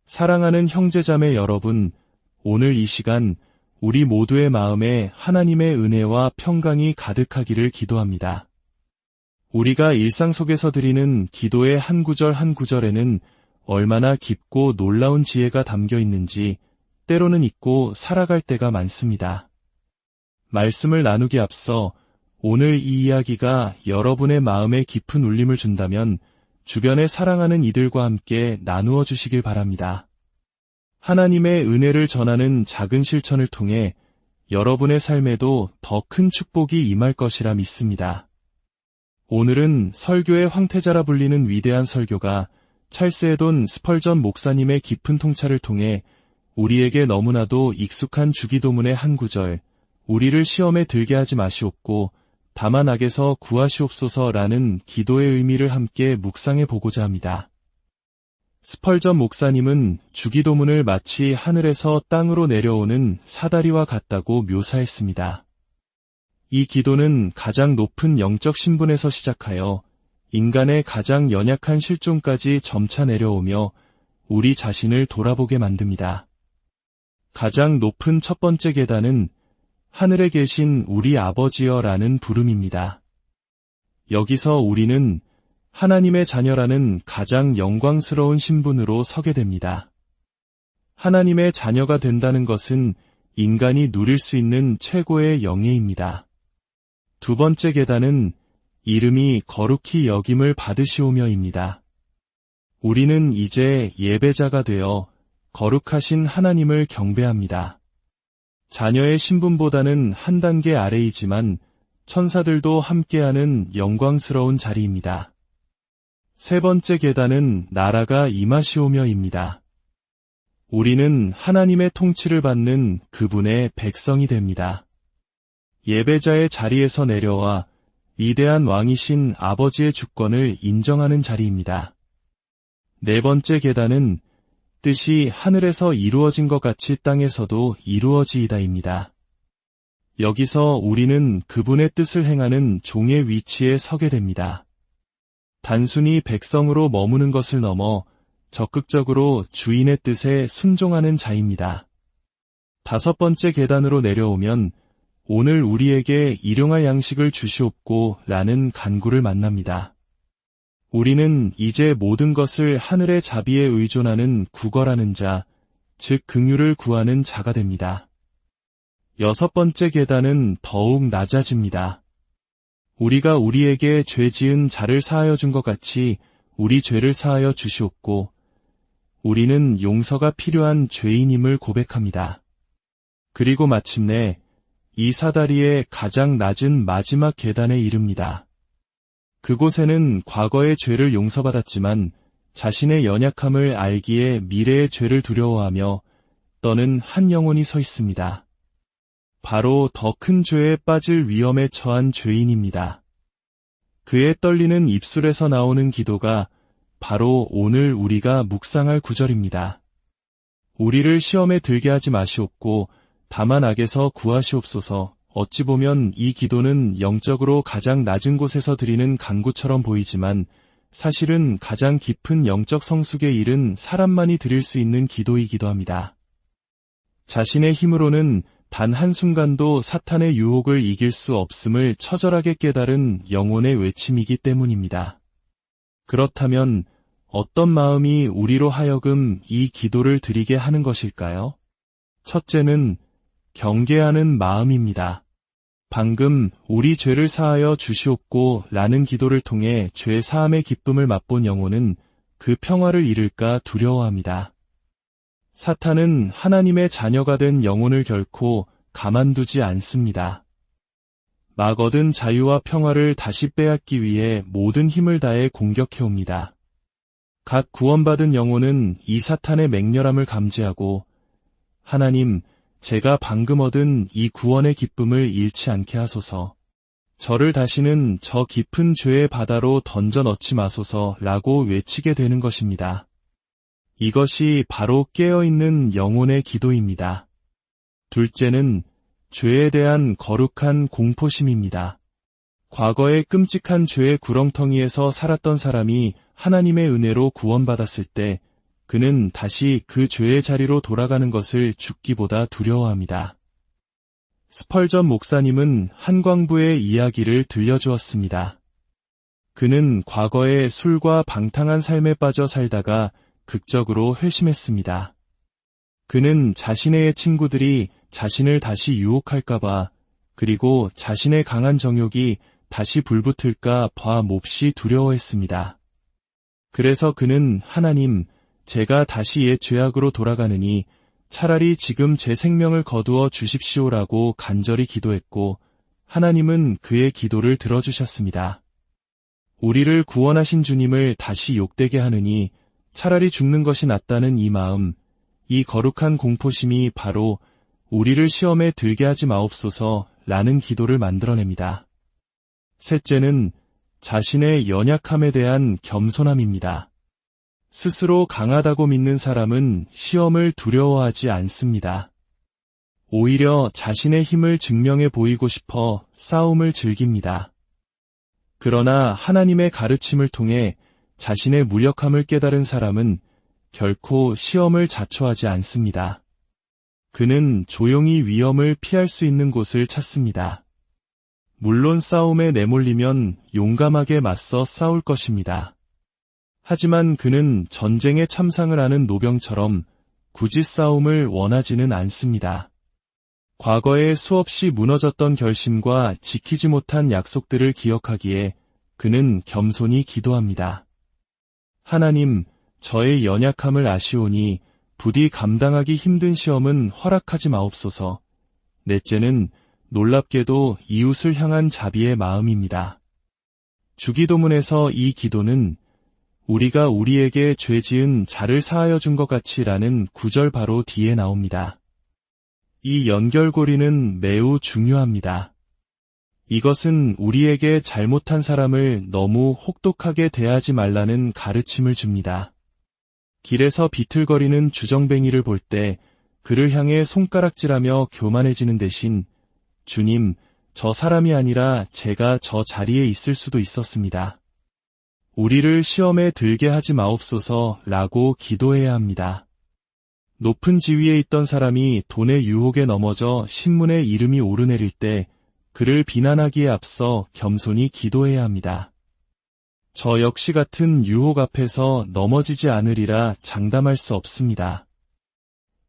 사랑하는 형제자매 여러분, 오늘 이 시간 우리 모두의 마음에 하나님의 은혜와 평강이 가득하기를 기도합니다. 우리가 일상 속에서 드리는 기도의 한 구절 한 구절에는 얼마나 깊고 놀라운 지혜가 담겨 있는지 때로는 잊고 살아갈 때가 많습니다. 말씀을 나누기 앞서 오늘 이 이야기가 여러분의 마음에 깊은 울림을 준다면 주변에 사랑하는 이들과 함께 나누어 주시길 바랍니다. 하나님의 은혜를 전하는 작은 실천을 통해 여러분의 삶에도 더 큰 축복이 임할 것이라 믿습니다. 오늘은 설교의 황태자라 불리는 위대한 설교가 찰스에 돈 스펄전 목사님의 깊은 통찰을 통해 우리에게 너무나도 익숙한 주기도문의 한 구절, 우리를 시험에 들게 하지 마시옵고 다만 악에서 구하시옵소서라는 기도의 의미를 함께 묵상해 보고자 합니다. 스펄전 목사님은 주기도문을 마치 하늘에서 땅으로 내려오는 사다리와 같다고 묘사했습니다. 이 기도는 가장 높은 영적 신분에서 시작하여 인간의 가장 연약한 실존까지 점차 내려오며 우리 자신을 돌아보게 만듭니다. 가장 높은 첫 번째 계단은 하늘에 계신 우리 아버지여라는 부름입니다. 여기서 우리는 하나님의 자녀라는 가장 영광스러운 신분으로 서게 됩니다. 하나님의 자녀가 된다는 것은 인간이 누릴 수 있는 최고의 영예입니다. 두 번째 계단은 이름이 거룩히 여김을 받으시오며입니다. 우리는 이제 예배자가 되어 거룩하신 하나님을 경배합니다. 자녀의 신분보다는 한 단계 아래이지만 천사들도 함께하는 영광스러운 자리입니다. 세 번째 계단은 나라가 임하시오며입니다. 우리는 하나님의 통치를 받는 그분의 백성이 됩니다. 예배자의 자리에서 내려와 위대한 왕이신 아버지의 주권을 인정하는 자리입니다. 네 번째 계단은 뜻이 하늘에서 이루어진 것 같이 땅에서도 이루어지이다입니다. 여기서 우리는 그분의 뜻을 행하는 종의 위치에 서게 됩니다. 단순히 백성으로 머무는 것을 넘어 적극적으로 주인의 뜻에 순종하는 자입니다. 다섯 번째 계단으로 내려오면 오늘 우리에게 일용할 양식을 주시옵고 라는 간구를 만납니다. 우리는 이제 모든 것을 하늘의 자비에 의존하는 구걸하는 자, 즉 긍휼을 구하는 자가 됩니다. 여섯 번째 계단은 더욱 낮아집니다. 우리가 우리에게 죄 지은 자를 사하여 준 것 같이 우리 죄를 사하여 주시옵고 우리는 용서가 필요한 죄인임을 고백합니다. 그리고 마침내 이 사다리의 가장 낮은 마지막 계단에 이릅니다. 그곳에는 과거의 죄를 용서받았지만 자신의 연약함을 알기에 미래의 죄를 두려워하며 떠는 한 영혼이 서 있습니다. 바로 더 큰 죄에 빠질 위험에 처한 죄인입니다. 그의 떨리는 입술에서 나오는 기도가 바로 오늘 우리가 묵상할 구절입니다. 우리를 시험에 들게 하지 마시옵고 다만 악에서 구하시옵소서. 어찌 보면 이 기도는 영적으로 가장 낮은 곳에서 드리는 간구처럼 보이지만 사실은 가장 깊은 영적 성숙에 이른 사람만이 드릴 수 있는 기도이기도 합니다. 자신의 힘으로는 단 한순간도 사탄의 유혹을 이길 수 없음을 처절하게 깨달은 영혼의 외침이기 때문입니다. 그렇다면 어떤 마음이 우리로 하여금 이 기도를 드리게 하는 것일까요? 첫째는 경계하는 마음입니다. 방금 우리 죄를 사하여 주시옵고 라는 기도를 통해 죄 사함의 기쁨을 맛본 영혼은 그 평화를 잃을까 두려워합니다. 사탄은 하나님의 자녀가 된 영혼을 결코 가만두지 않습니다. 막 얻은 자유와 평화를 다시 빼앗기 위해 모든 힘을 다해 공격해옵니다. 각 구원받은 영혼은 이 사탄의 맹렬함을 감지하고 하나님, 제가 방금 얻은 이 구원의 기쁨을 잃지 않게 하소서. 저를 다시는 저 깊은 죄의 바다로 던져 넣지 마소서라고 외치게 되는 것입니다. 이것이 바로 깨어있는 영혼의 기도입니다. 둘째는 죄에 대한 거룩한 공포심입니다. 과거의 끔찍한 죄의 구렁텅이에서 살았던 사람이 하나님의 은혜로 구원받았을 때 그는 다시 그 죄의 자리로 돌아가는 것을 죽기보다 두려워합니다. 스펄전 목사님은 한광부의 이야기를 들려주었습니다. 그는 과거에 술과 방탕한 삶에 빠져 살다가 극적으로 회심했습니다. 그는 자신의 친구들이 자신을 다시 유혹할까봐, 그리고 자신의 강한 정욕이 다시 불붙을까 봐 몹시 두려워했습니다. 그래서 그는 하나님, 제가 다시 옛 죄악으로 돌아가느니 차라리 지금 제 생명을 거두어 주십시오라고 간절히 기도했고, 하나님은 그의 기도를 들어주셨습니다. 우리를 구원하신 주님을 다시 욕되게 하느니 차라리 죽는 것이 낫다는 이 마음, 이 거룩한 공포심이 바로 우리를 시험에 들게 하지 마옵소서라는 기도를 만들어냅니다. 셋째는 자신의 연약함에 대한 겸손함입니다. 스스로 강하다고 믿는 사람은 시험을 두려워하지 않습니다. 오히려 자신의 힘을 증명해 보이고 싶어 싸움을 즐깁니다. 그러나 하나님의 가르침을 통해 자신의 무력함을 깨달은 사람은 결코 시험을 자초하지 않습니다. 그는 조용히 위험을 피할 수 있는 곳을 찾습니다. 물론 싸움에 내몰리면 용감하게 맞서 싸울 것입니다. 하지만 그는 전쟁의 참상을 아는 노병처럼 굳이 싸움을 원하지는 않습니다. 과거에 수없이 무너졌던 결심과 지키지 못한 약속들을 기억하기에 그는 겸손히 기도합니다. 하나님, 저의 연약함을 아시오니 부디 감당하기 힘든 시험은 허락하지 마옵소서. 넷째는 놀랍게도 이웃을 향한 자비의 마음입니다. 주기도문에서 이 기도는 우리가 우리에게 죄 지은 자를 사하여 준 것 같이라는 구절 바로 뒤에 나옵니다. 이 연결고리는 매우 중요합니다. 이것은 우리에게 잘못한 사람을 너무 혹독하게 대하지 말라는 가르침을 줍니다. 길에서 비틀거리는 주정뱅이를 볼 때 그를 향해 손가락질하며 교만해지는 대신 주님, 저 사람이 아니라 제가 저 자리에 있을 수도 있었습니다. 우리를 시험에 들게 하지 마옵소서라고 기도해야 합니다. 높은 지위에 있던 사람이 돈의 유혹에 넘어져 신문에 이름이 오르내릴 때 그를 비난하기에 앞서 겸손히 기도해야 합니다. 저 역시 같은 유혹 앞에서 넘어지지 않으리라 장담할 수 없습니다.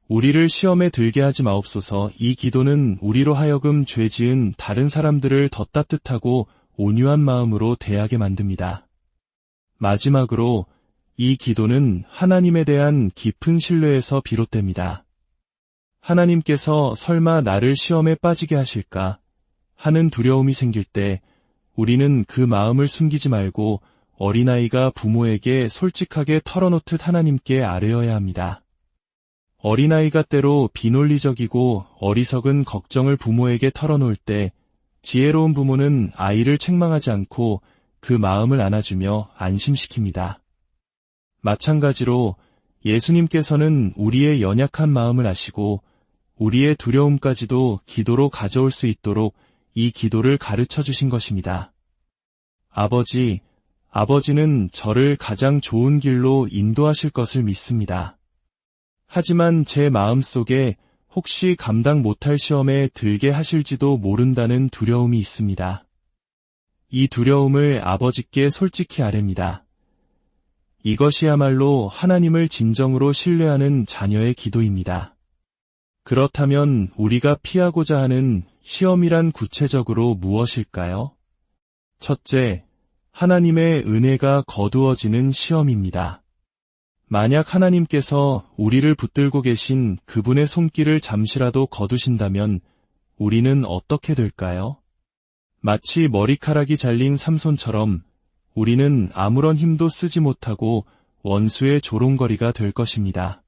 우리를 시험에 들게 하지 마옵소서. 이 기도는 우리로 하여금 죄 지은 다른 사람들을 더 따뜻하고 온유한 마음으로 대하게 만듭니다. 마지막으로 이 기도는 하나님에 대한 깊은 신뢰에서 비롯됩니다. 하나님께서 설마 나를 시험에 빠지게 하실까 하는 두려움이 생길 때 우리는 그 마음을 숨기지 말고 어린아이가 부모에게 솔직하게 털어놓듯 하나님께 아뢰어야 합니다. 어린아이가 때로 비논리적이고 어리석은 걱정을 부모에게 털어놓을 때 지혜로운 부모는 아이를 책망하지 않고 그 마음을 안아주며 안심시킵니다. 마찬가지로 예수님께서는 우리의 연약한 마음을 아시고 우리의 두려움까지도 기도로 가져올 수 있도록 이 기도를 가르쳐 주신 것입니다. 아버지는 저를 가장 좋은 길로 인도하실 것을 믿습니다. 하지만 제 마음속에 혹시 감당 못할 시험에 들게 하실지도 모른다는 두려움이 있습니다. 이 두려움을 아버지께 솔직히 아뢰입니다. 이것이야말로 하나님을 진정으로 신뢰하는 자녀의 기도입니다. 그렇다면 우리가 피하고자 하는 시험이란 구체적으로 무엇일까요? 첫째, 하나님의 은혜가 거두어지는 시험입니다. 만약 하나님께서 우리를 붙들고 계신 그분의 손길을 잠시라도 거두신다면 우리는 어떻게 될까요? 마치 머리카락이 잘린 삼손처럼 우리는 아무런 힘도 쓰지 못하고 원수의 조롱거리가 될 것입니다.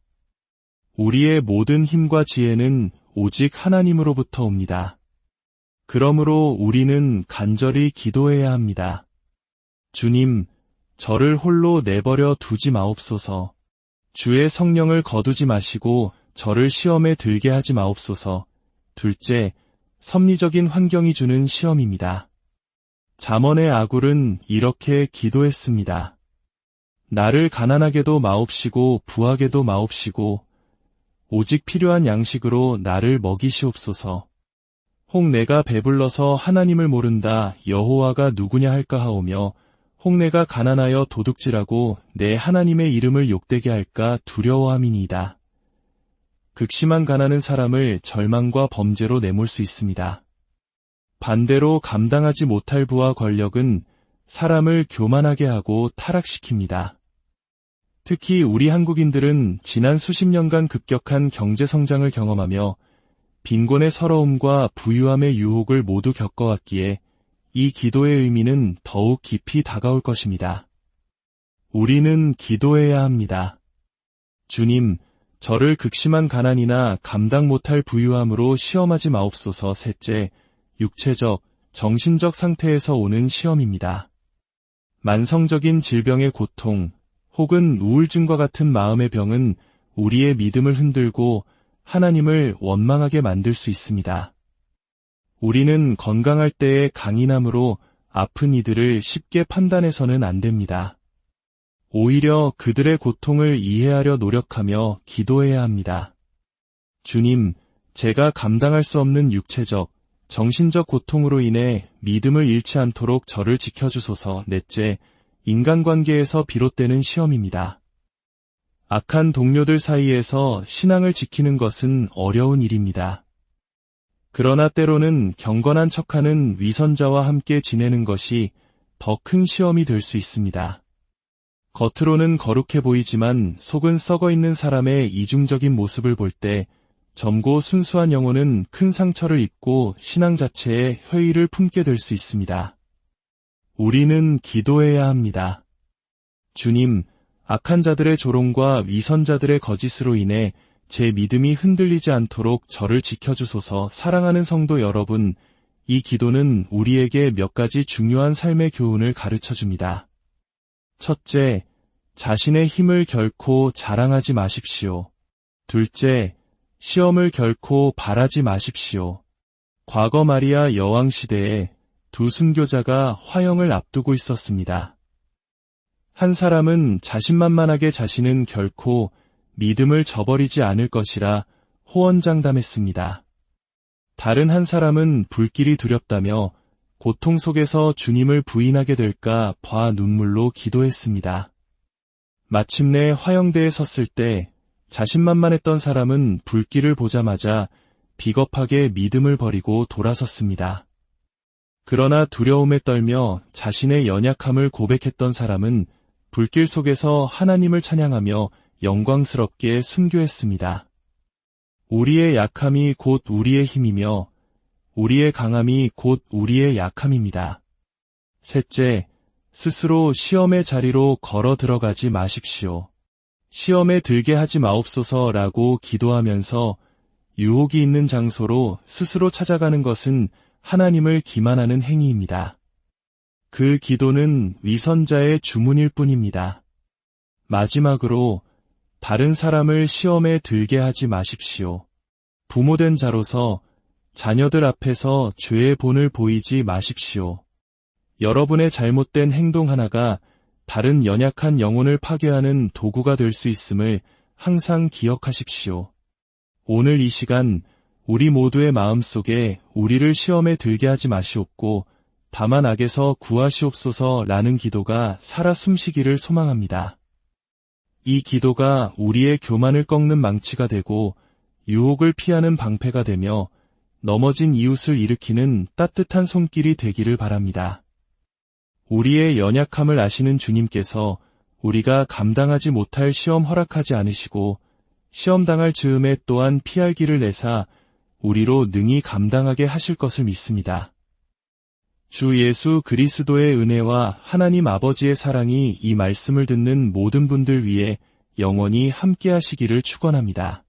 우리의 모든 힘과 지혜는 오직 하나님으로부터 옵니다. 그러므로 우리는 간절히 기도해야 합니다. 주님, 저를 홀로 내버려 두지 마옵소서. 주의 성령을 거두지 마시고 저를 시험에 들게 하지 마옵소서. 둘째, 섭리적인 환경이 주는 시험입니다. 잠언의 아굴은 이렇게 기도했습니다. 나를 가난하게도 마옵시고 부하게도 마옵시고 오직 필요한 양식으로 나를 먹이시옵소서. 혹 내가 배불러서 하나님을 모른다 여호와가 누구냐 할까 하오며 혹 내가 가난하여 도둑질하고 내 하나님의 이름을 욕되게 할까 두려워함이니이다. 극심한 가난은 사람을 절망과 범죄로 내몰 수 있습니다. 반대로 감당하지 못할 부와 권력은 사람을 교만하게 하고 타락시킵니다. 특히 우리 한국인들은 지난 수십 년간 급격한 경제 성장을 경험하며 빈곤의 서러움과 부유함의 유혹을 모두 겪어왔기에 이 기도의 의미는 더욱 깊이 다가올 것입니다. 우리는 기도해야 합니다. 주님, 저를 극심한 가난이나 감당 못할 부유함으로 시험하지 마옵소서. 셋째, 육체적, 정신적 상태에서 오는 시험입니다. 만성적인 질병의 고통, 혹은 우울증과 같은 마음의 병은 우리의 믿음을 흔들고 하나님을 원망하게 만들 수 있습니다. 우리는 건강할 때의 강인함으로 아픈 이들을 쉽게 판단해서는 안 됩니다. 오히려 그들의 고통을 이해하려 노력하며 기도해야 합니다. 주님, 제가 감당할 수 없는 육체적, 정신적 고통으로 인해 믿음을 잃지 않도록 저를 지켜주소서. 넷째, 인간관계에서 비롯되는 시험입니다. 악한 동료들 사이에서 신앙을 지키는 것은 어려운 일입니다. 그러나 때로는 경건한 척하는 위선자와 함께 지내는 것이 더 큰 시험이 될 수 있습니다. 겉으로는 거룩해 보이지만 속은 썩어 있는 사람의 이중적인 모습을 볼 때 젊고 순수한 영혼은 큰 상처를 입고 신앙 자체에 회의를 품게 될 수 있습니다. 우리는 기도해야 합니다. 주님, 악한 자들의 조롱과 위선자들의 거짓으로 인해 제 믿음이 흔들리지 않도록 저를 지켜주소서. 사랑하는 성도 여러분, 이 기도는 우리에게 몇 가지 중요한 삶의 교훈을 가르쳐줍니다. 첫째, 자신의 힘을 결코 자랑하지 마십시오. 둘째, 시험을 결코 바라지 마십시오. 과거 마리아 여왕 시대에 두 순교자가 화형을 앞두고 있었습니다. 한 사람은 자신만만하게 자신은 결코 믿음을 저버리지 않을 것이라 호언장담했습니다. 다른 한 사람은 불길이 두렵다며 고통 속에서 주님을 부인하게 될까 봐 눈물로 기도했습니다. 마침내 화형대에 섰을 때 자신만만했던 사람은 불길을 보자마자 비겁하게 믿음을 버리고 돌아섰습니다. 그러나 두려움에 떨며 자신의 연약함을 고백했던 사람은 불길 속에서 하나님을 찬양하며 영광스럽게 순교했습니다. 우리의 약함이 곧 우리의 힘이며 우리의 강함이 곧 우리의 약함입니다. 셋째, 스스로 시험의 자리로 걸어 들어가지 마십시오. 시험에 들게 하지 마옵소서라고 기도하면서 유혹이 있는 장소로 스스로 찾아가는 것은 하나님을 기만하는 행위입니다. 그 기도는 위선자의 주문일 뿐입니다. 마지막으로 다른 사람을 시험에 들게 하지 마십시오. 부모된 자로서 자녀들 앞에서 죄의 본을 보이지 마십시오. 여러분의 잘못된 행동 하나가 다른 연약한 영혼을 파괴하는 도구가 될 수 있음을 항상 기억하십시오. 오늘 이 시간 우리 모두의 마음속에 우리를 시험에 들게 하지 마시옵고 다만 악에서 구하시옵소서라는 기도가 살아 숨쉬기를 소망합니다. 이 기도가 우리의 교만을 꺾는 망치가 되고 유혹을 피하는 방패가 되며 넘어진 이웃을 일으키는 따뜻한 손길이 되기를 바랍니다. 우리의 연약함을 아시는 주님께서 우리가 감당하지 못할 시험 허락하지 않으시고 시험 당할 즈음에 또한 피할 길을 내사 우리로 능히 감당하게 하실 것을 믿습니다. 주 예수 그리스도의 은혜와 하나님 아버지의 사랑이 이 말씀을 듣는 모든 분들 위해 영원히 함께 하시기를 축원합니다.